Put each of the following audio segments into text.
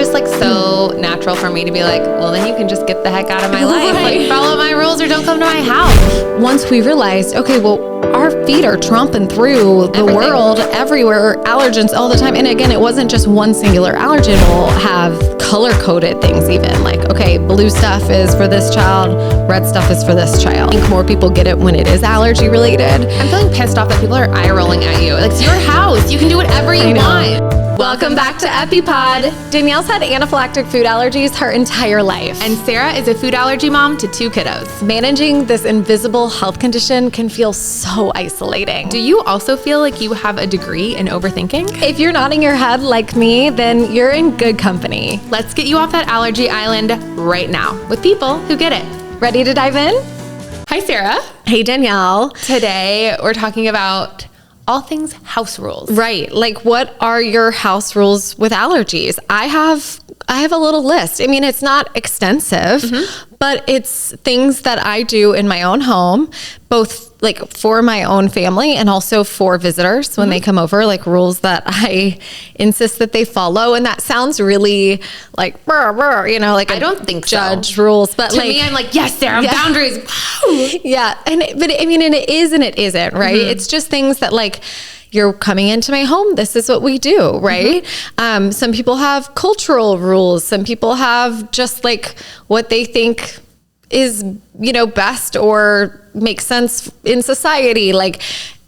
just like so natural for me to be like, well, then you can just get the heck out of my life. Like, follow my rules or don't come to my house. Once we realized, okay, well, our feet are tromping through the world everywhere, allergens all the time. And again, it wasn't just one singular allergen. We'll have color-coded things even. Like, okay, blue stuff is for this child, red stuff is for this child. I think more people get it when it is allergy related. I'm feeling pissed off that people are eye rolling at you. Like, it's your house. You can do whatever you want. Welcome back to EpiPod. Danielle's had anaphylactic food allergies her entire life. And Sarah is a food allergy mom to 2 kiddos. Managing this invisible health condition can feel so isolating. Do you also feel like you have a degree in overthinking? If you're nodding your head like me, then you're in good company. Let's get you off that allergy island right now with people who get it. Ready to dive in? Hi, Sarah. Hey, Danielle. Today, we're talking about all things house rules. Right. Like, what are your house rules with allergies? I have a little list. I mean, it's not extensive, but it's things that I do in my own home, both like for my own family and also for visitors when they come over, like rules that I insist that they follow. And that sounds really like, you know, like I don't think judge rules, but to like, me, I'm like, yes, Sarah, boundaries. Yeah. But I mean, and it is and it isn't, right? It's just things that like, you're coming into my home. This is what we do, right? Some people have cultural rules. Some people have just like what they think is, you know, best or makes sense in society. Like,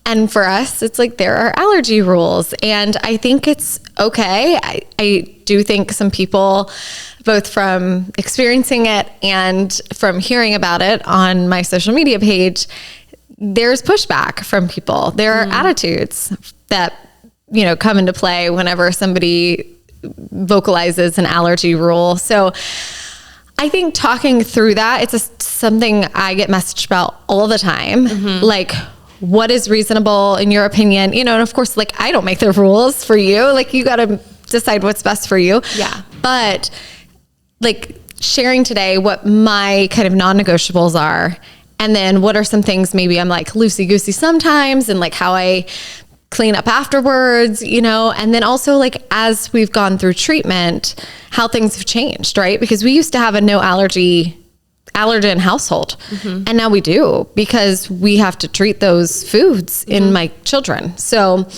and for us, it's like there are allergy rules. And I think it's okay. I do think some people, both from experiencing it and from hearing about it on my social media page, there's pushback from people. There are attitudes that, you know, come into play whenever somebody vocalizes an allergy rule. So I think talking through that, it's something I get messaged about all the time. Like, what is reasonable in your opinion? You know, and of course, like, I don't make the rules for you. Like, you got to decide what's best for you. Yeah. But like sharing today what my kind of non-negotiables are. And then what are some things maybe I'm like loosey-goosey sometimes, and like how I clean up afterwards, you know, and then also like as we've gone through treatment, how things have changed, right? Because we used to have a no allergen household. And now we do, because we have to treat those foods in my children. So,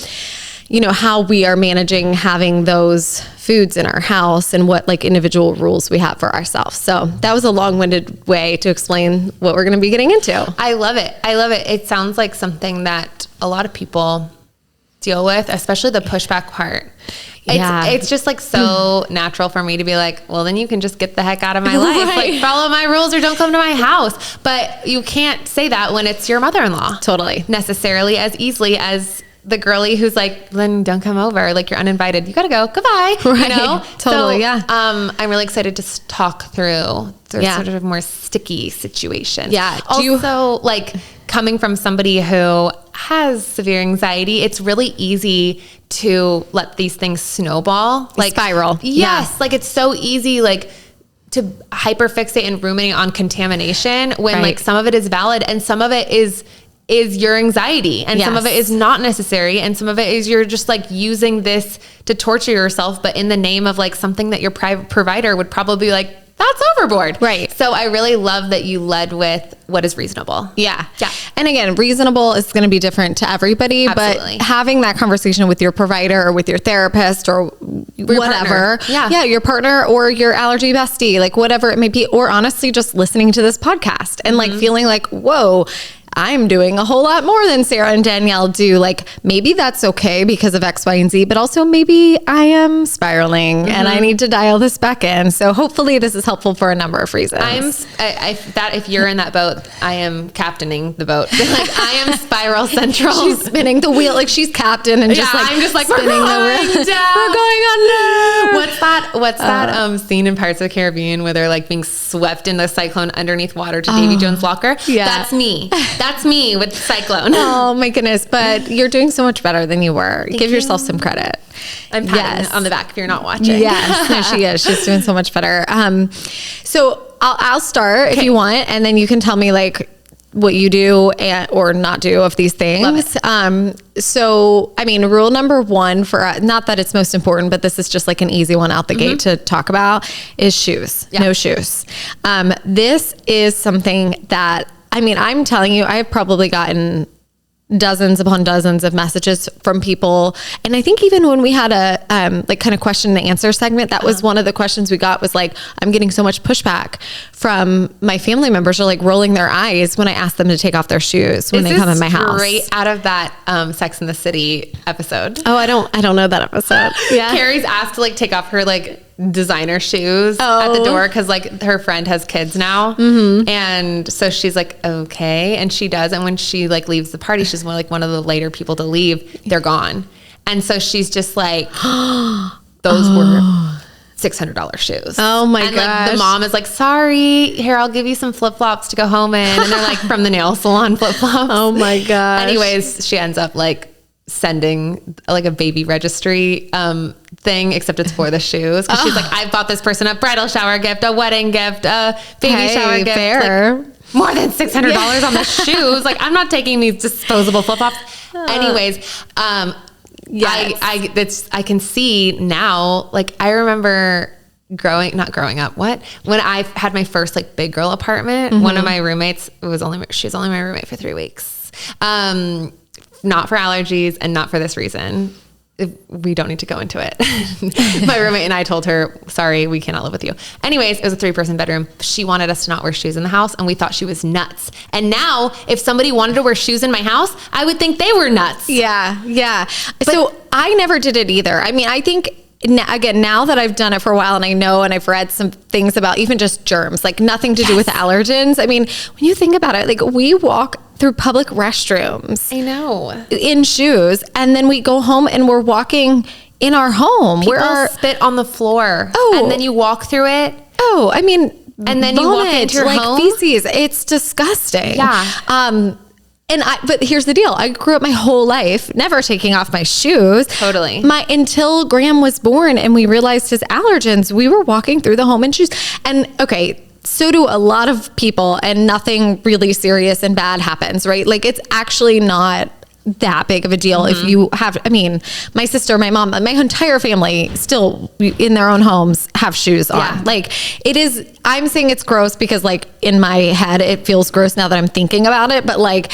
you know, how we are managing having those foods in our house and what like individual rules we have for ourselves. So that was a long-winded way to explain what we're going to be getting into. I love it. I love it. It sounds like something that a lot of people deal with, especially the pushback part. It's just like so natural for me to be like, well, then you can just get the heck out of my life. Like, follow my rules or don't come to my house. But you can't say that when it's your mother-in-law. Totally. Necessarily as easily as the girly who's like, then don't come over. Like, you're uninvited. You got to go. Goodbye. Right. You know? Totally. So, yeah. I'm really excited to talk through sort of a more sticky situation. Yeah. Also, like, coming from somebody who has severe anxiety, it's really easy to let these things snowball. Like, spiral. Yes. Yeah. Like, it's so easy, like, to hyperfixate and ruminate on contamination when like some of it is valid and some of it is your anxiety, and some of it is not necessary, and some of it is you're just like using this to torture yourself, but in the name of like something that your private provider would probably be like, that's overboard. Right. So I really love that you led with what is reasonable. Yeah. Yeah. And again, reasonable is going to be different to everybody, Absolutely. but having that conversation with your provider or with your therapist or whatever. Yeah. Your partner or your allergy bestie, like whatever it may be, or honestly, just listening to this podcast and like feeling like, whoa, I'm doing a whole lot more than Sarah and Danielle do. Like, maybe that's okay because of X, Y, and Z, but also maybe I am spiraling and I need to dial this back in. So hopefully this is helpful for a number of reasons. If you're in that boat, I am captaining the boat. Like, I am spiral central. She's spinning the wheel, like she's captain and just like, I'm just like, spinning we're going the wheel. down. We're going under. What's that scene in Pirates of the Caribbean where they're like being swept in the cyclone underneath water to Davy Jones' locker? Yeah. That's me. That's me with Cyclone. Oh my goodness. But you're doing so much better than you were. Give yourself some credit. I'm patting on the back if you're not watching. Yes, no, she is. She's doing so much better. So I'll start if you want, and then you can tell me like what you do or not do of these things. So, I mean, rule number one not that it's most important, but this is just like an easy one out the gate to talk about is shoes. Yeah. No shoes. This is something that, I mean, I'm telling you, I've probably gotten dozens upon dozens of messages from people. And I think even when we had a like kind of question and answer segment, that was one of the questions we got was like, I'm getting so much pushback from my family members are like rolling their eyes when I ask them to take off their shoes when they come in my house. Straight out of that Sex and the City episode. Oh, I don't know that episode. Yeah. Carrie's asked to like take off her like designer shoes at the door because like her friend has kids now, and so she's like, okay, and she does, and when she like leaves the party, she's more like one of the later people to leave, they're gone, and so she's just like, those were $600 shoes. Oh my gosh. Like, the mom is like, sorry, here, I'll give you some flip-flops to go home in, and they're like from the nail salon flip-flops. Oh my gosh. Anyways, she ends up like sending like a baby registry thing, except it's for the shoes, because she's like, I bought this person a bridal shower gift, a wedding gift, a baby shower gift, fair. Like, more than $600 on the shoes. Like, I'm not taking these disposable flip-flops. Anyways, yes. I can see now, like I remember not growing up, when I had my first like big girl apartment, one of my roommates, she was only my roommate for 3 weeks. Not for allergies and not for this reason. We don't need to go into it. My roommate and I told her, sorry, we cannot live with you. Anyways, it was a 3-person bedroom. She wanted us to not wear shoes in the house, and we thought she was nuts. And now if somebody wanted to wear shoes in my house, I would think they were nuts. Yeah. Yeah. So I never did it either. I mean, I think again, now that I've done it for a while and I know, and I've read some things about even just germs, like nothing to do with allergens. I mean, when you think about it, like we walk through public restrooms. I know. In shoes. And then we go home and we're walking in our home. People spit on the floor. Oh. And then you walk through it. Oh, I mean, and then you walk into your home. Feces. It's disgusting. Yeah. But here's the deal. I grew up my whole life never taking off my shoes. Totally. Until Graham was born and we realized his allergens, we were walking through the home in shoes. And okay, so do a lot of people, and nothing really serious and bad happens, right? Like it's actually not that big of a deal if you have, I mean, my sister, my mom, my entire family still in their own homes have shoes on. Yeah. Like it is, I'm saying it's gross because like in my head, it feels gross now that I'm thinking about it, but like,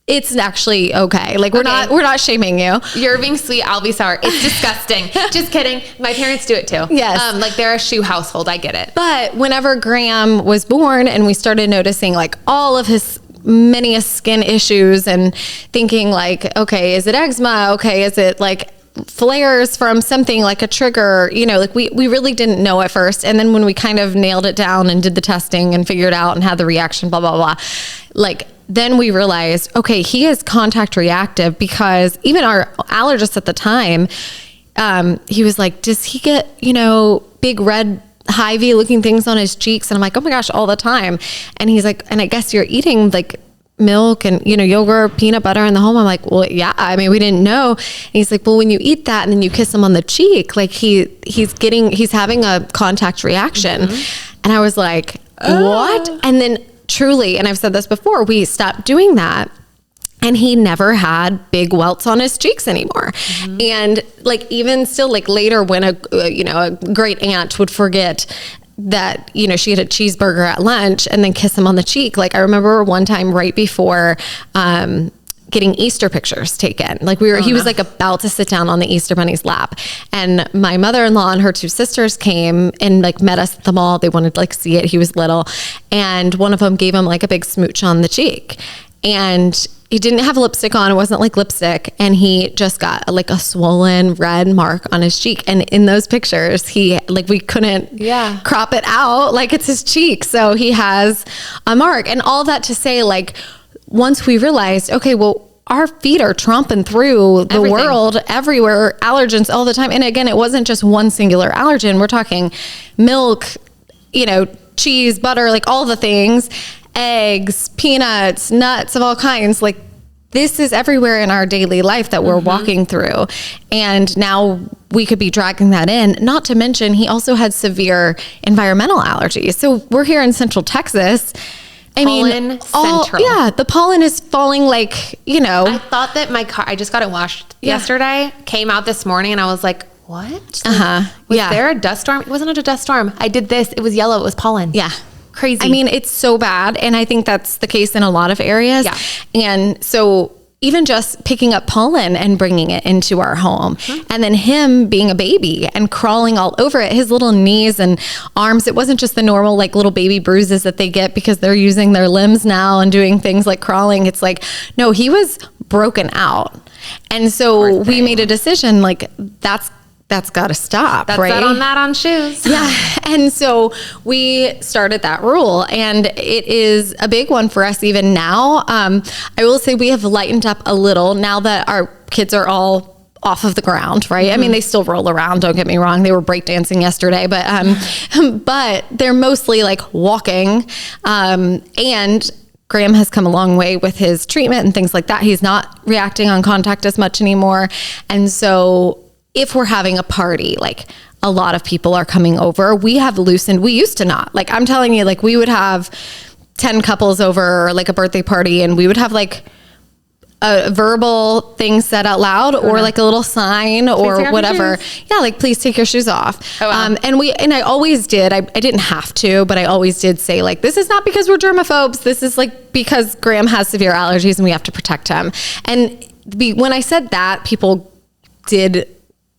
it's actually okay. Like we're not shaming you. You're being sweet. I'll be sour. It's disgusting. Just kidding. My parents do it too. Yes. Like they're a shoe household. I get it. But whenever Graham was born and we started noticing like all of his many skin issues and thinking like, okay, is it eczema? Okay. Is it like flares from something like a trigger, you know, like we really didn't know at first. And then when we kind of nailed it down and did the testing and figured out and had the reaction, blah, blah, blah, like then we realized, okay, he is contact reactive, because even our allergist at the time, he was like, does he get, you know, big red Hy-Vee looking things on his cheeks? And I'm like, oh my gosh, all the time. And he's like, and I guess you're eating like milk and, you know, yogurt, peanut butter in the home. I'm like, well, yeah, I mean, we didn't know. And he's like, well, when you eat that and then you kiss him on the cheek, like he's having a contact reaction. And I was like, what? And then truly, and I've said this before, we stopped doing that. And he never had big welts on his cheeks anymore. And like, even still, like later when a great aunt would forget that, you know, she had a cheeseburger at lunch and then kiss him on the cheek. Like I remember one time right before, getting Easter pictures taken. Like he was like about to sit down on the Easter bunny's lap. And my mother-in-law and her 2 sisters came and like met us at the mall. They wanted to like see it. He was little. And one of them gave him like a big smooch on the cheek. And he didn't have lipstick on. It wasn't like lipstick. And he just got like a swollen red mark on his cheek. And in those pictures, we couldn't crop it out. Like it's his cheek. So he has a mark. And all that to say, like, once we realized, okay, well, our feet are tromping through the world everywhere, allergens all the time. And again, it wasn't just one singular allergen. We're talking milk, you know, cheese, butter, like all the things, eggs, peanuts, nuts of all kinds. Like this is everywhere in our daily life that we're walking through. And now we could be dragging that in. Not to mention, he also had severe environmental allergies. So we're here in Central Texas. Pollen central. Yeah, the pollen is falling like, I thought that my car, I just got it washed yesterday, came out this morning and I was like, what? Was there a dust storm? It wasn't a dust storm. I did this. It was yellow. It was pollen. Yeah. Crazy. I mean, it's so bad. And I think that's the case in a lot of areas. Yeah. And so even just picking up pollen and bringing it into our home, and then him being a baby and crawling all over it, his little knees and arms, it wasn't just the normal like little baby bruises that they get because they're using their limbs now and doing things like crawling. It's like, no, he was broken out. And so we made a decision like that's got to stop, That's right? that on shoes. Yeah. And so we started that rule, and it is a big one for us even now. I will say we have lightened up a little now that our kids are all off of the ground, right? I mean, they still roll around, don't get me wrong. They were breakdancing yesterday, but they're mostly like walking, and Graham has come a long way with his treatment and things like that. He's not reacting on contact as much anymore. And so if we're having a party, like a lot of people are coming over, we have loosened. We used to not. Like I'm telling you, like we would have 10 couples over like a birthday party, and we would have like a verbal thing said out loud or like a little sign or whatever. Yeah, like please take your shoes off. Oh, wow. And I always did. I didn't have to, but I always did say like, this is not because we're germaphobes. This is like because Graham has severe allergies and we have to protect him. And when I said that, people did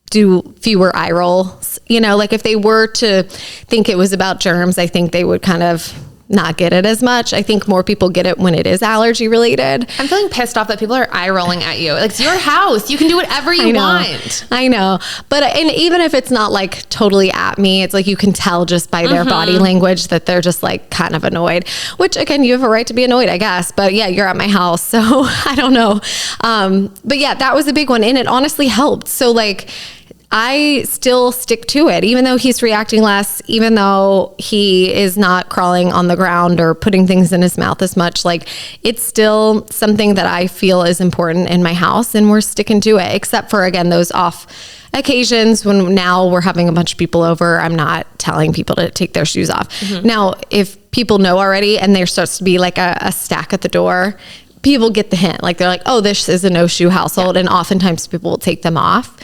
do fewer eye rolls, like if they were to think it was about germs, I think they would kind of not get it as much. I think more people get it when it is allergy related. I'm feeling pissed off that people are eye rolling at you. Like, it's your house. You can do whatever you want. I know. But and even if it's not like totally at me, it's like you can tell just by their body language that they're just like kind of annoyed, which again, you have a right to be annoyed, I guess. But yeah, you're at my house. So I don't know. But yeah, that was a big one. And it honestly helped. So like, I still stick to it, even though he's reacting less, even though he is not crawling on the ground or putting things in his mouth as much. Like, it's still something that I feel is important in my house, and we're sticking to it, except for, again, those off occasions when now we're having a bunch of people over. I'm not telling people to take their shoes off. Now, if people know already and there starts to be like a stack at the door, people get the hint. Like, they're like, oh, this is a no shoe household. And oftentimes people will take them off.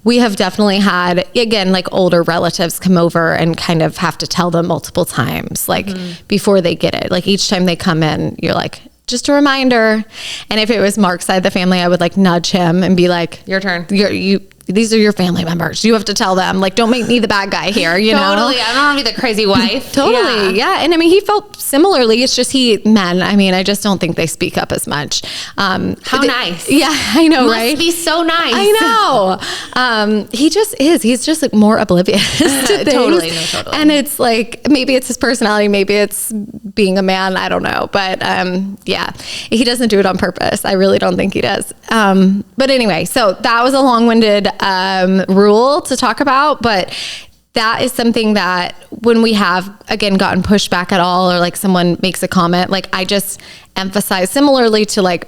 We have definitely had, again, like older relatives come over and kind of have to tell them multiple times, like before they get it. Like each time they come in, you're like, just a reminder. And if it was Mark's side of the family, I would like nudge him and be like, your turn. These are your family members. You have to tell them, like, don't make me the bad guy here, you know? Totally. I don't want to be the crazy wife. Totally. Yeah. And I mean, he felt similarly. It's just men, I mean, I just don't think they speak up as much. How nice. Yeah, I know, right? Must be so nice. I know. He just is. He's just like more oblivious to things. Totally. No, totally. And it's like, maybe it's his personality. Maybe it's being a man. I don't know. But yeah, he doesn't do it on purpose. I really don't think he does. But anyway, so that was a long-winded rule to talk about, but that is something that when we have, again, gotten pushback at all, or like someone makes a comment, like I just emphasize similarly to like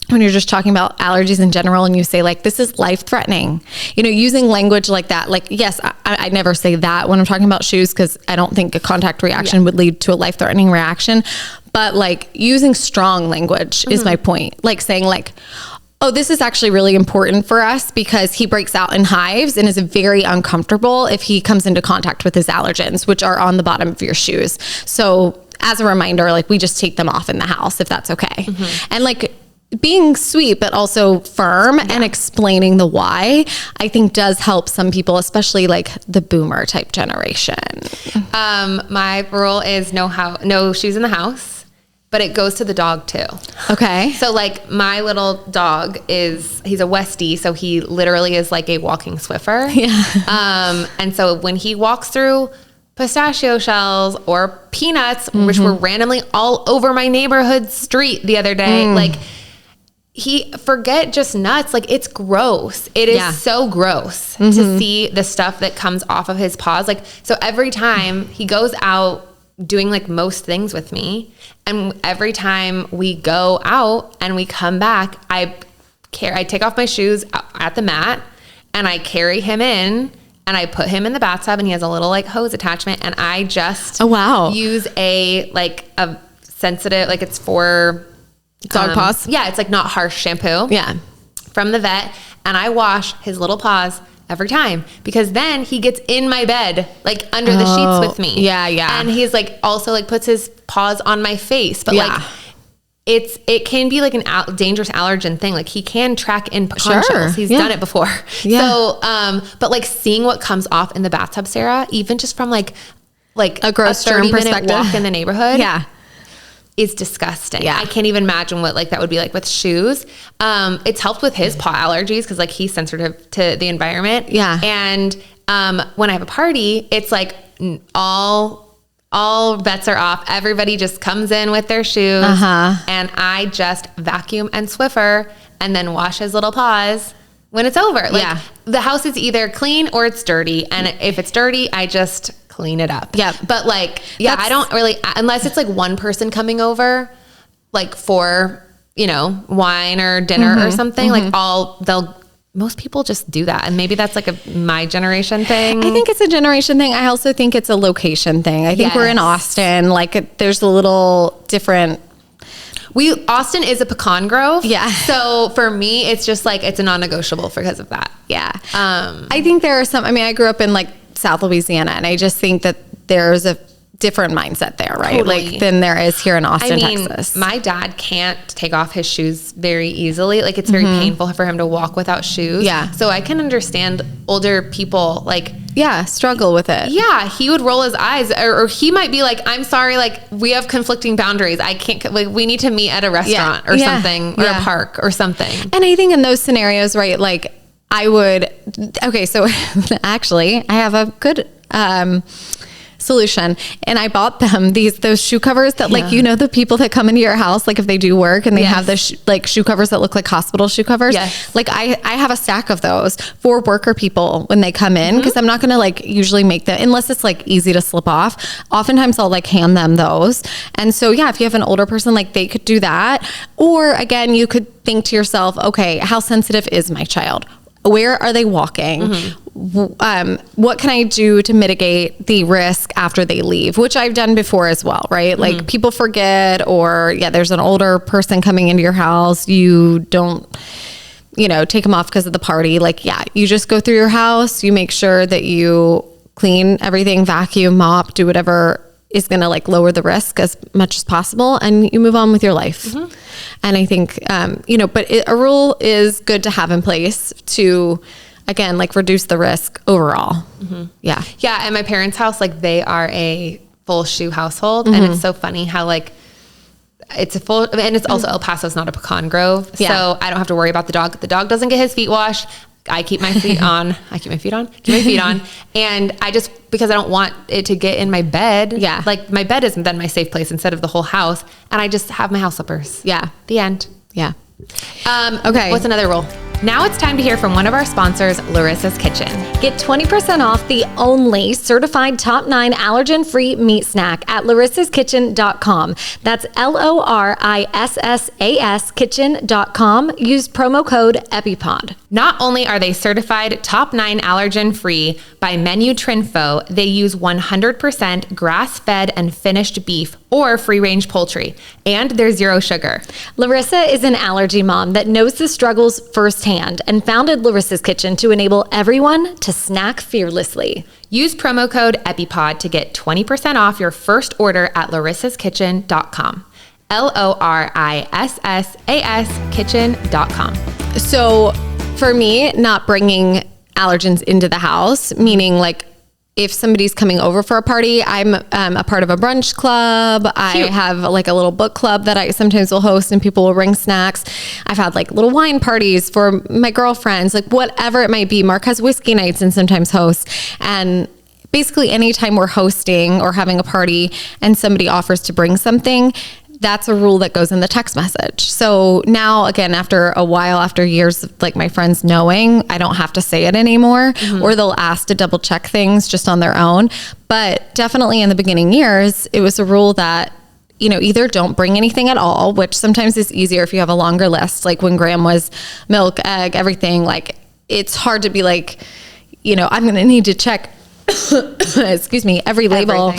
when you're just talking about allergies in general and you say like, this is life threatening, using language like that. Like, yes, I never say that when I'm talking about shoes, because I don't think a contact reaction would lead to a life threatening reaction, but like using strong language is my point. Like saying like, oh, this is actually really important for us because he breaks out in hives and is very uncomfortable if he comes into contact with his allergens, which are on the bottom of your shoes. So as a reminder, like we just take them off in the house if that's okay. And like being sweet, but also firm and explaining the why, I think does help some people, especially like the boomer type generation. My rule is no shoes in the house. But it goes to the dog too. Okay. So like my little dog he's a Westie. So he literally is like a walking Swiffer. Yeah. And so when he walks through pistachio shells or peanuts, which were randomly all over my neighborhood street the other day, like forget just nuts. Like it's gross. It is so gross to see the stuff that comes off of his paws. Like, so every time he goes out doing like most things with me, and every time we go out and we come back, I take off my shoes at the mat and I carry him in and I put him in the bathtub, and he has a little like hose attachment, and I just use a sensitive, like it's for dog paws. Yeah, it's like not harsh shampoo. Yeah. From the vet, and I wash his little paws every time because then he gets in my bed, like under the sheets with me. Yeah, yeah. And he's like also like puts his paws on my face, but like it can be like an dangerous allergen thing. Like he can track in pecan shells. He's done it before. Yeah. So, but like seeing what comes off in the bathtub, Sarah, even just from like a gross 30-minute walk in the neighborhood. Yeah. Is disgusting. Yeah. I can't even imagine what like that would be like with shoes. It's helped with his paw allergies because like he's sensitive to the environment. Yeah. And when I have a party, it's like all bets are off. Everybody just comes in with their shoes, and I just vacuum and Swiffer, and then wash his little paws when it's over. Like the house is either clean or it's dirty, and if it's dirty, I just clean it up. Yeah. But like, I don't really, unless it's like one person coming over, like for, wine or dinner or something, like most people just do that. And maybe that's like my generation thing. I think it's a generation thing. I also think it's a location thing. I think we're in Austin, like there's a little different. Austin is a pecan grove. Yeah. So for me, it's just like, it's a non-negotiable because of that. Yeah. I think there are I grew up in like South Louisiana, and I just think that there's a different mindset there, right? Totally. Like than there is here in Austin, Texas. My dad can't take off his shoes very easily. Like it's very painful for him to walk without shoes. Yeah. So I can understand older people like, struggle with it. Yeah. He would roll his eyes or he might be like, I'm sorry, like we have conflicting boundaries. I can't, like we need to meet at a restaurant or something or a park or something. And I think in those scenarios, right, like so actually I have a good solution, and I bought them those shoe covers that like the people that come into your house, like if they do work and they have the shoe covers that look like hospital shoe covers. Like I have a stack of those for worker people when they come in, because I'm not gonna like usually make them unless it's like easy to slip off. Oftentimes I'll like hand them those, and so if you have an older person, like they could do that. Or again, you could think to yourself, okay, how sensitive is my child? Where are they walking? What can I do to mitigate the risk after they leave? Which I've done before as well, right? Like people forget, or there's an older person coming into your house. You don't, take them off because of the party. Like, you just go through your house. You make sure that you clean everything, vacuum, mop, do whatever is going to like lower the risk as much as possible, and you move on with your life. And I think, but a rule is good to have in place to, again, like reduce the risk overall. Yeah. At my parents' house, like they are a full shoe household, and it's so funny how like it's a full, and it's also El Paso's not a pecan grove. So I don't have to worry about the dog. The dog doesn't get his feet washed. I keep my feet on. Keep my feet on. And I just, because I don't want it to get in my bed. Yeah. Like my bed is then my safe place instead of the whole house. And I just have my house slippers. Yeah. The end. Yeah. Okay. What's another rule? Now it's time to hear from one of our sponsors, Lorissa's Kitchen. Get 20% off the only certified top 9 allergen-free meat snack at lorissaskitchen.com. That's LORISSAS kitchen.com. Use promo code EpiPod. Not only are they certified top 9 allergen-free by Menu Trinfo, they use 100% grass-fed and finished beef or free-range poultry, and they're zero sugar. Lorissa is an allergy mom that knows the struggles firsthand and founded Lorissa's Kitchen to enable everyone to snack fearlessly. Use promo code EpiPod to get 20% off your first order at lorissaskitchen.com. LORISSAS kitchen.com. So for me, not bringing allergens into the house, meaning like if somebody's coming over for a party, I'm a part of a brunch club. I have like a little book club that I sometimes will host, and people will bring snacks. I've had like little wine parties for my girlfriends, like whatever it might be. Mark has whiskey nights and sometimes hosts. And basically anytime we're hosting or having a party and somebody offers to bring something, that's a rule that goes in the text message. So now, again, after a while, after years of like my friends knowing, I don't have to say it anymore, or they'll ask to double check things just on their own. But definitely in the beginning years, it was a rule that, either don't bring anything at all, which sometimes is easier if you have a longer list. Like when Graham was milk, egg, everything, like it's hard to be like, I'm going to need to check, excuse me, every label.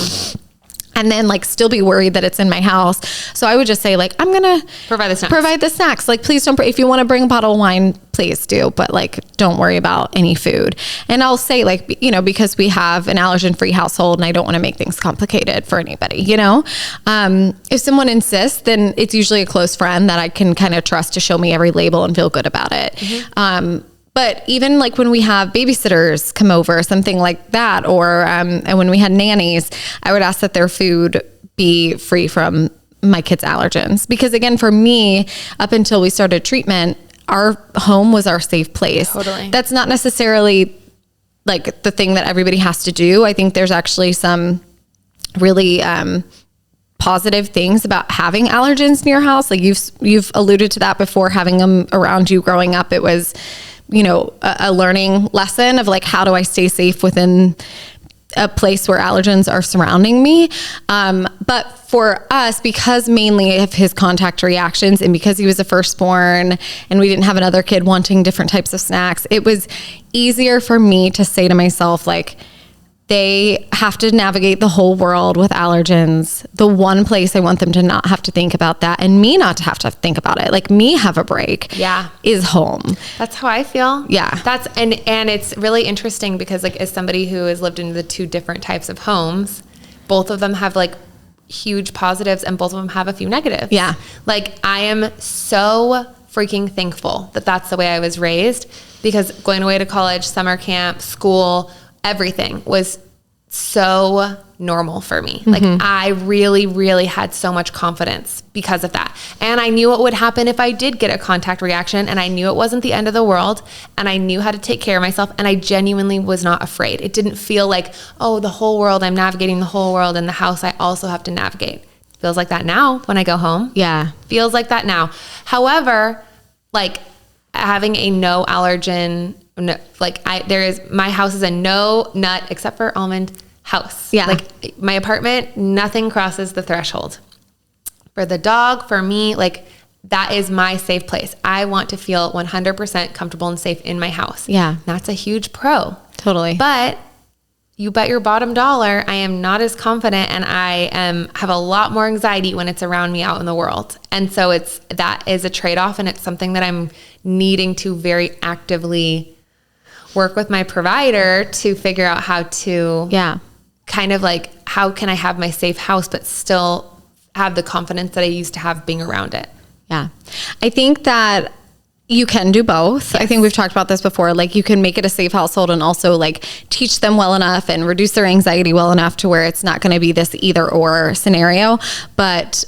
and then like still be worried that it's in my house. So I would just say like, I'm going to provide the snacks. Like, please don't, if you want to bring a bottle of wine, please do, but like, don't worry about any food. And I'll say like, you know, because we have an allergen-free household and I don't want to make things complicated for anybody, you know? If someone insists, then it's usually a close friend that I can kind of trust to show me every label and feel good about it. But even like when we have babysitters come over, something like that, or and when we had nannies, I would ask that their food be free from my kids' allergens. Because again, for me, up until we started treatment, our home was our safe place. Totally. That's not necessarily like the thing that everybody has to do. I think there's actually some really positive things about having allergens in your house. Like you've alluded to that before, having them around you growing up. It was, you know, a learning lesson of like, how do I stay safe within a place where allergens are surrounding me? But for us, because mainly of his contact reactions and because he was a firstborn and we didn't have another kid wanting different types of snacks, it was easier for me to say to myself, like, they have to navigate the whole world with allergens. The one place I want them to not have to think about that, and me not to have to think about it, like me have a break, is home. That's how I feel. Yeah. And it's really interesting because like as somebody who has lived in the two different types of homes, both of them have like huge positives and both of them have a few negatives. Yeah. Like I am so freaking thankful that that's the way I was raised, because going away to college, summer camp, school, everything was so normal for me. Like I really, really had so much confidence because of that. And I knew what would happen if I did get a contact reaction, and I knew it wasn't the end of the world, and I knew how to take care of myself, and I genuinely was not afraid. It didn't feel like, oh, the whole world, I'm navigating the whole world, in the house I also have to navigate. Feels like that now when I go home. Yeah. Feels like that now. However, like having a no allergen, no, like my house is a no nut except for almond house. Yeah. Like my apartment, nothing crosses the threshold. For the dog, for me, like that is my safe place. I want to feel 100% comfortable and safe in my house. Yeah. That's a huge pro. Totally. But you bet your bottom dollar, I am not as confident, and I have a lot more anxiety when it's around me out in the world. And so that is a trade-off, and it's something that I'm needing to very actively work with my provider to figure out how to kind of like, how can I have my safe house but still have the confidence that I used to have being around it? Yeah. I think that you can do both. Yes. I think we've talked about this before. Like you can make it a safe household and also like teach them well enough and reduce their anxiety well enough to where it's not going to be this either or scenario. But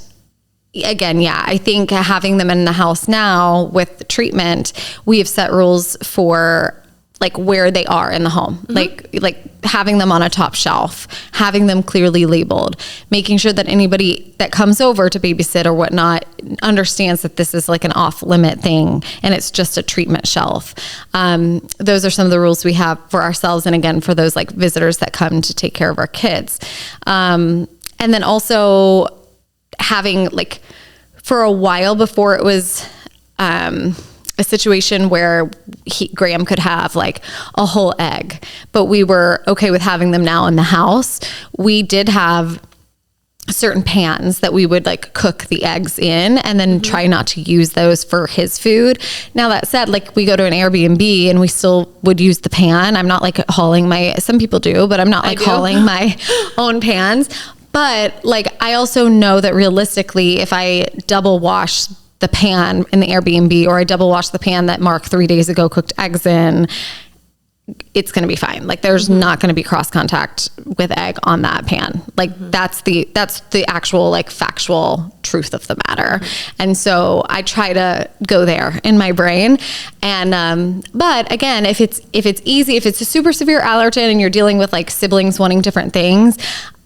again, I think having them in the house now with treatment, we have set rules for like where they are in the home, like having them on a top shelf, having them clearly labeled, making sure that anybody that comes over to babysit or whatnot understands that this is like an off limit thing and it's just a treatment shelf. Those are some of the rules we have for ourselves. And again, for those like visitors that come to take care of our kids. And then also having like, for a while before it was, a situation where Graham could have like a whole egg, but we were okay with having them now in the house. We did have certain pans that we would like cook the eggs in and then try not to use those for his food. Now that said, like we go to an Airbnb and we still would use the pan. I'm not like hauling some people do, but I'm not like hauling my own pans. But like, I also know that realistically, if I double wash the pan in the Airbnb, or I double wash the pan that Mark 3 days ago cooked eggs in, it's going to be fine. Like there's not going to be cross contact with egg on that pan. Like that's the actual like factual truth of the matter. And so I try to go there in my brain. And, but again, if it's easy, if it's a super severe allergen and you're dealing with like siblings wanting different things,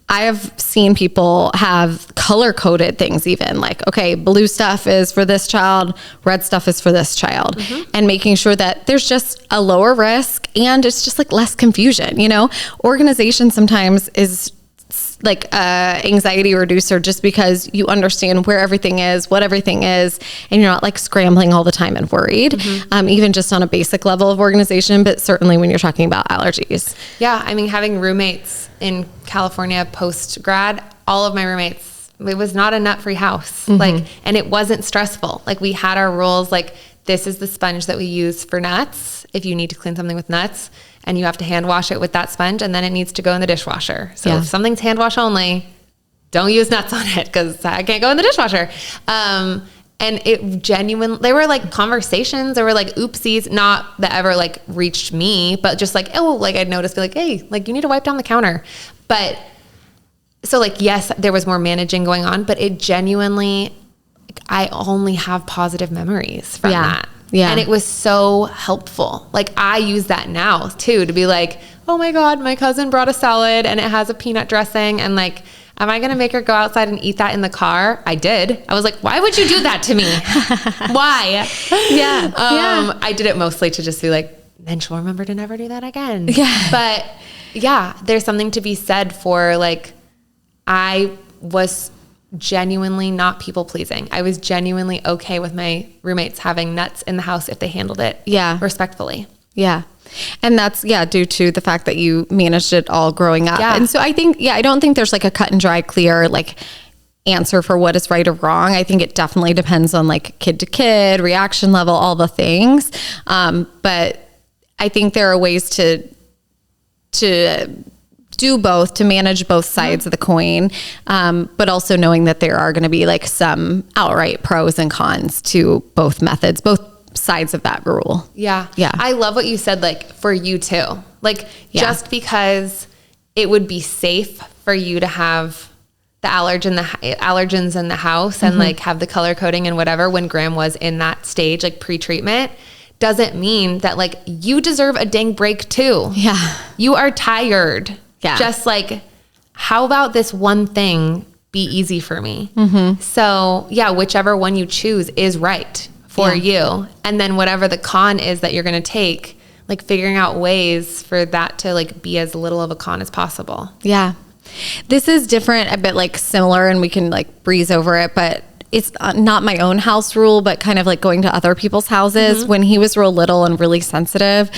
I have seen people have color-coded things even, like, okay, blue stuff is for this child, red stuff is for this child, and making sure that there's just a lower risk and it's just like less confusion, you know? Organization sometimes is like anxiety reducer, just because you understand where everything is, what everything is, and you're not like scrambling all the time and worried, even just on a basic level of organization, but certainly when you're talking about allergies. Yeah. I mean, having roommates in California post-grad, all of my roommates, it was not a nut-free house. Like, and it wasn't stressful. Like, we had our rules, like, this is the sponge that we use for nuts. If you need to clean something with nuts, and you have to hand wash it with that sponge, and then it needs to go in the dishwasher. So if something's hand wash only, don't use nuts on it because I can't go in the dishwasher. And it genuinely, there were like conversations, there were like oopsies, not that ever like reached me, but just like, oh, like I'd noticed, be like, hey, like you need to wipe down the counter. But so like, yes, there was more managing going on, but it genuinely, I only have positive memories from that. Yeah. And it was so helpful. Like, I use that now too, to be like, oh my God, my cousin brought a salad and it has a peanut dressing. And like, am I going to make her go outside and eat that in the car? I did. I was like, why would you do that to me? Why? Yeah. I did it mostly to just be like, then she'll remember to never do that again. Yeah. But yeah, there's something to be said for like, I was genuinely not people pleasing. I was genuinely okay with my roommates having nuts in the house if they handled it respectfully. Yeah. And that's, due to the fact that you managed it all growing up. Yeah. And so I think, I don't think there's like a cut and dry, clear, like answer for what is right or wrong. I think it definitely depends on like kid to kid, reaction level, all the things. But I think there are ways to do both, to manage both sides of the coin, but also knowing that there are going to be like some outright pros and cons to both methods, both sides of that rule. Yeah. I love what you said, like for you too. Like just because it would be safe for you to have the allergens in the house and like have the color coding and whatever when Graham was in that stage, like pre-treatment, doesn't mean that like you deserve a dang break too. Yeah. You are tired. Yeah. Just like, how about this one thing be easy for me? So whichever one you choose is right for you. And then whatever the con is that you're going to take, like figuring out ways for that to like be as little of a con as possible. Yeah. This is different, a bit like similar, and we can like breeze over it, but it's not my own house rule, but kind of like going to other people's houses. When he was real little and really sensitive,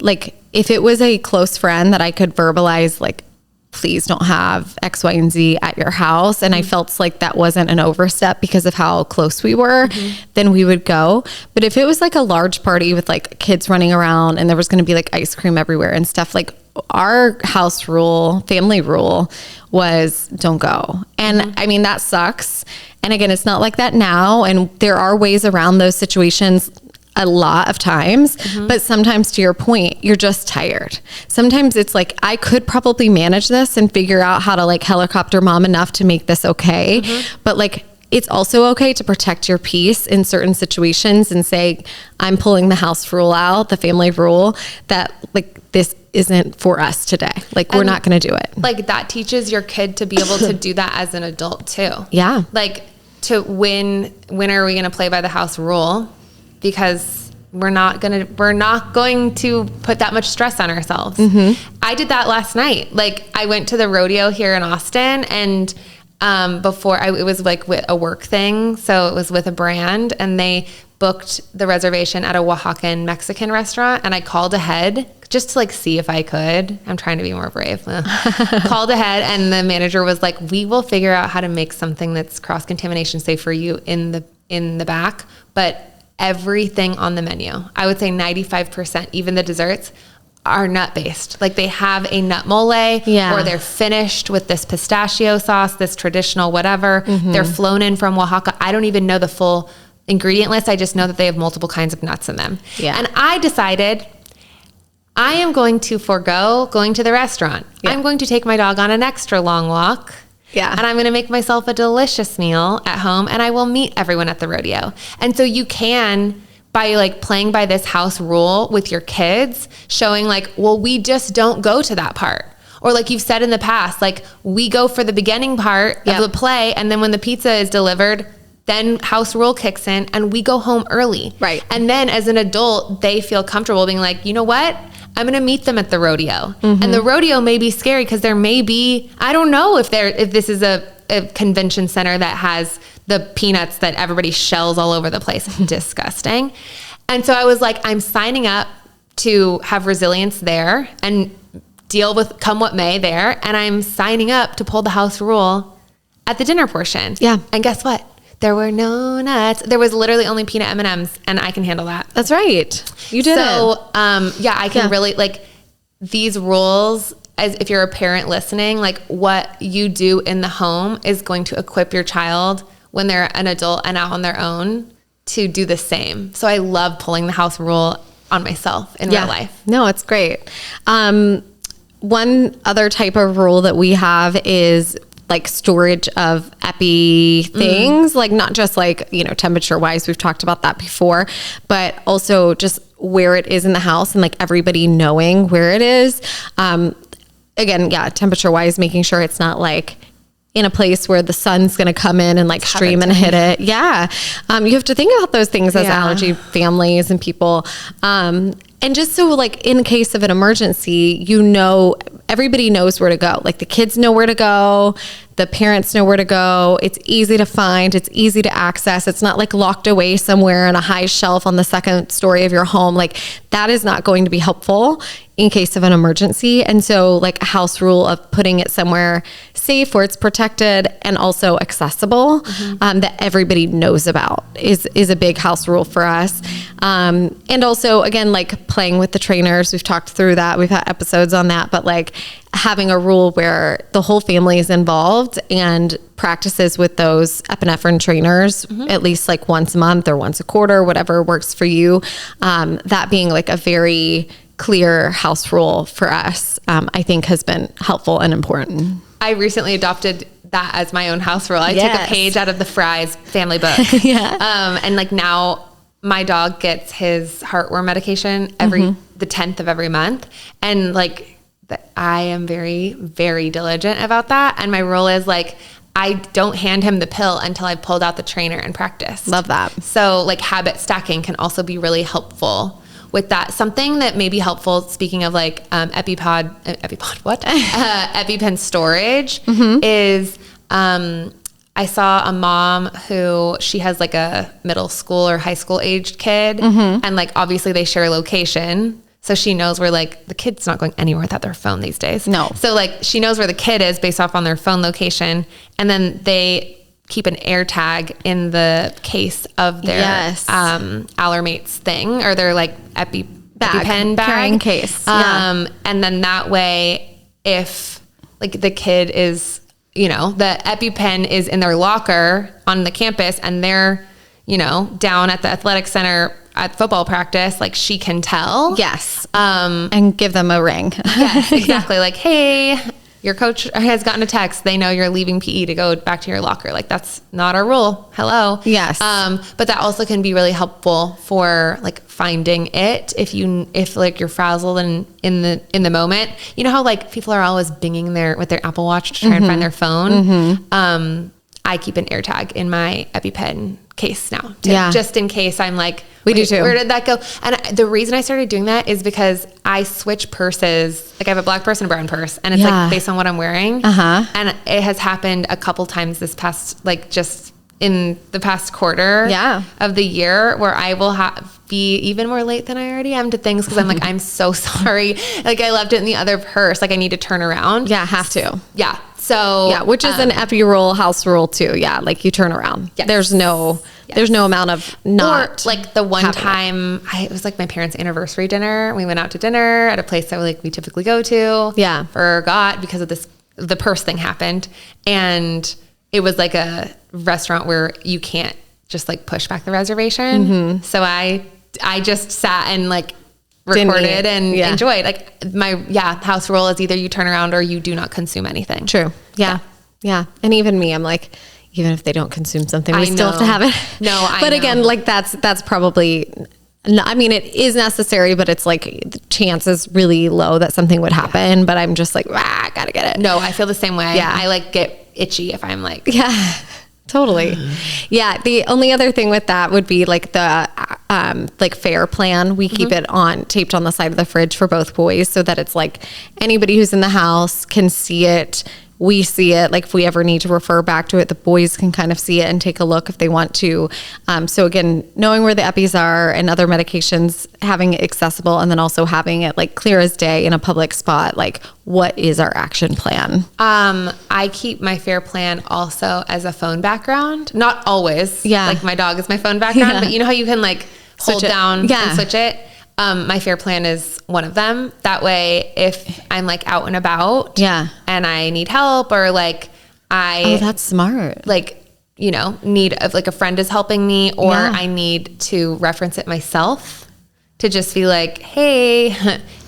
like if it was a close friend that I could verbalize, like, please don't have X, Y, and Z at your house, and I felt like that wasn't an overstep because of how close we were, then we would go. But if it was like a large party with like kids running around and there was going to be like ice cream everywhere and stuff, like our house rule, family rule was don't go. And I mean, that sucks. And again, it's not like that now. And there are ways around those situations a lot of times, but sometimes, to your point, you're just tired. Sometimes it's like, I could probably manage this and figure out how to like helicopter mom enough to make this okay. But like, it's also okay to protect your peace in certain situations and say, I'm pulling the house rule out, the family rule, that like, this isn't for us today. Like, we're not going to do it. Like, that teaches your kid to be able to do that as an adult too. Yeah. Like, to when are we going to play by the house rule? Because we're not going to put that much stress on ourselves. I did that last night. Like, I went to the rodeo here in Austin, and it was like with a work thing. So it was with a brand, and they booked the reservation at a Oaxacan Mexican restaurant, and I called ahead just to like see if I could. I'm trying to be more brave. Called ahead, and the manager was like, we will figure out how to make something that's cross-contamination safe for you in the back, but everything on the menu, I would say 95%, even the desserts, are nut-based. Like, they have a nut mole, or they're finished with this pistachio sauce, this traditional whatever. They're flown in from Oaxaca. I don't even know the full ingredient list. I just know that they have multiple kinds of nuts in them. Yeah. And I decided I am going to forego going to the restaurant. Yeah. I'm going to take my dog on an extra long walk. Yeah. And I'm going to make myself a delicious meal at home, and I will meet everyone at the rodeo. And so you can, by like playing by this house rule with your kids, showing like, well, we just don't go to that part. Or like you've said in the past, like, we go for the beginning part of the play, and then when the pizza is delivered, then house rule kicks in and we go home early. Right. And then as an adult, they feel comfortable being like, you know what? I'm going to meet them at the rodeo. And the rodeo may be scary because there may be, I don't know if this is a convention center that has the peanuts that everybody shells all over the place. Disgusting. And so I was like, I'm signing up to have resilience there and deal with come what may there. And I'm signing up to pull the house rule at the dinner portion. Yeah. And guess what? There were no nuts. There was literally only peanut M&Ms, and I can handle that. That's right. You did. So, I can really like these rules. As if you're a parent listening, like what you do in the home is going to equip your child when they're an adult and out on their own to do the same. So I love pulling the house rule on myself in real life. No, it's great. One other type of rule that we have is like storage of epi things, like not just like, temperature wise, we've talked about that before, but also just where it is in the house and like everybody knowing where it is. Again, temperature wise, making sure it's not like in a place where the sun's going to come in and like stream and hit it. Yeah. You have to think about those things as allergy families and people. And just so like in case of an emergency, everybody knows where to go. Like the kids know where to go. The parents know where to go. It's easy to find. It's easy to access. It's not like locked away somewhere on a high shelf on the second story of your home. Like that is not going to be helpful in case of an emergency. And so like a house rule of putting it somewhere safe where it's protected and also accessible, that everybody knows about is a big house rule for us. And also again, like playing with the trainers, we've talked through that. We've had episodes on that, but like having a rule where the whole family is involved and practices with those epinephrine trainers, at least like once a month or once a quarter, whatever works for you. That being like a very clear house rule for us, I think has been helpful and important. I recently adopted that as my own house rule. I took a page out of the Fry's family book. And like now my dog gets his heartworm medication the 10th of every month. And like, I am very, very diligent about that. And my rule is like, I don't hand him the pill until I've pulled out the trainer and practiced. Love that. So like habit stacking can also be really helpful with that. Something that may be helpful, speaking of like EpiPen storage is, I saw a mom who she has like a middle school or high school aged kid. And like, obviously they share location. So she knows where like the kid's not going anywhere without their phone these days. No. So like she knows where the kid is based off on their phone location. And then they keep an air tag in the case of their Allermates thing or their like EpiPen bag. Carrying case. And then that way, if like the kid is, the EpiPen is in their locker on the campus and they're, down at the athletic center at football practice, like she can tell. Yes. And give them a ring. Yes, exactly. Like, hey, your coach has gotten a text. They know you're leaving PE to go back to your locker. Like that's not our rule. Hello. Yes. But that also can be really helpful for like finding it if like you're frazzled and in the moment. You know how like people are always binging with their Apple Watch to try and find their phone. I keep an air tag in my EpiPen case now, just in case I'm like, we do too. Where did that go? And the reason I started doing that is because I switch purses. Like I have a black purse and a brown purse, and it's like based on what I'm wearing. And it has happened a couple times this past, like just in the past quarter of the year, where I will be even more late than I already am to things because I'm like, I'm so sorry. Like I left it in the other purse. Like I need to turn around. Yeah, have to. Yeah. So which is an epi rule, house rule too. Yeah, like you turn around. Yes. There's no amount of not. Or like the one time, it was like my parents' anniversary dinner. We went out to dinner at a place that we typically go to. Yeah, forgot because of the purse thing happened, and it was like a restaurant where you can't just like push back the reservation. So I just sat and like recorded and enjoyed. Like my house rule is either you turn around or you do not consume anything. True. Yeah. And even me, I'm like, even if they don't consume something, we still have to have it. But again, like that's probably, I mean, it is necessary, but it's like the chance is really low that something would happen. But I'm just like, I gotta get it. No, I feel the same way. I like get itchy if I'm like, Totally. Yeah. The only other thing with that would be like the like fair plan. We keep it taped on the side of the fridge for both boys so that it's like anybody who's in the house can see it. We see it. Like if we ever need to refer back to it, the boys can kind of see it and take a look if they want to. So again, knowing where the Epis are and other medications, having it accessible, and then also having it like clear as day in a public spot. Like, what is our action plan? I keep my fair plan also as a phone background. Not always. Yeah. Like my dog is my phone background, but you know how you can like hold down and switch it? My fair plan is one of them. That way, if I'm like out and about and I need help or like oh, that's smart. Like, you know, like a friend is helping me or I need to reference it myself to just be like, hey,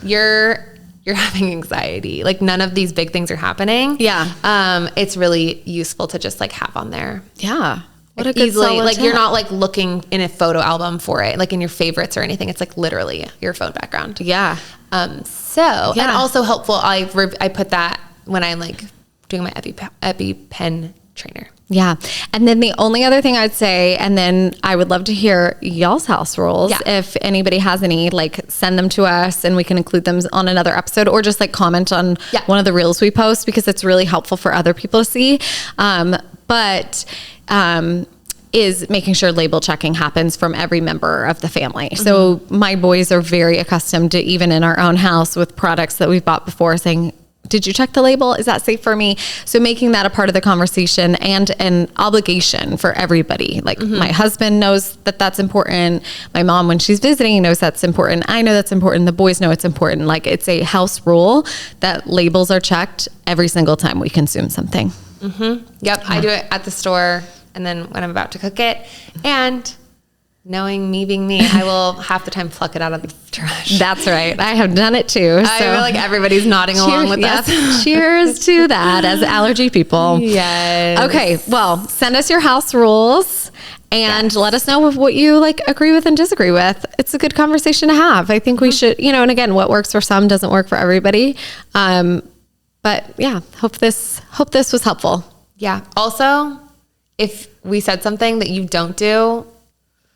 you're having anxiety. Like none of these big things are happening. Yeah. It's really useful to just like have on there. Yeah. What a good easily, like you're not like looking in a photo album for it, like in your favorites or anything. It's like literally your phone background. Yeah. And also helpful. I put that when I'm like doing my EpiPen trainer. Yeah. And then the only other thing I'd say, and then I would love to hear y'all's house rules. Yeah. If anybody has any, like send them to us and we can include them on another episode or just like comment on one of the reels we post because it's really helpful for other people to see. Is making sure label checking happens from every member of the family. So my boys are very accustomed to, even in our own house with products that we've bought before, saying, did you check the label? Is that safe for me? So making that a part of the conversation and an obligation for everybody. Like my husband knows that that's important. My mom, when she's visiting, knows that's important. I know that's important. The boys know it's important. Like it's a house rule that labels are checked every single time we consume something. Yep. Yeah. I do it at the store and then when I'm about to cook it. And knowing me being me, I will half the time pluck it out of the trash. That's right. I have done it too. I feel like everybody's nodding along with us. Cheers to that as allergy people. Yes. Okay. Well, send us your house rules and let us know what you like agree with and disagree with. It's a good conversation to have. I think we should, you know, and again, what works for some doesn't work for everybody. But yeah, hope this was helpful. Yeah. Also, if we said something that you don't do,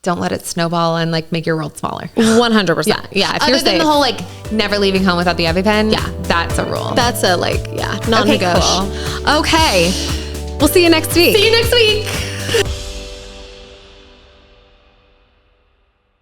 don't let it snowball and like make your world smaller. 100%. Yeah. If Other than the whole like never leaving home without the EpiPen. Yeah. That's a rule. That's a non-negotiable. Okay, cool. Okay. We'll see you next week. See you next week.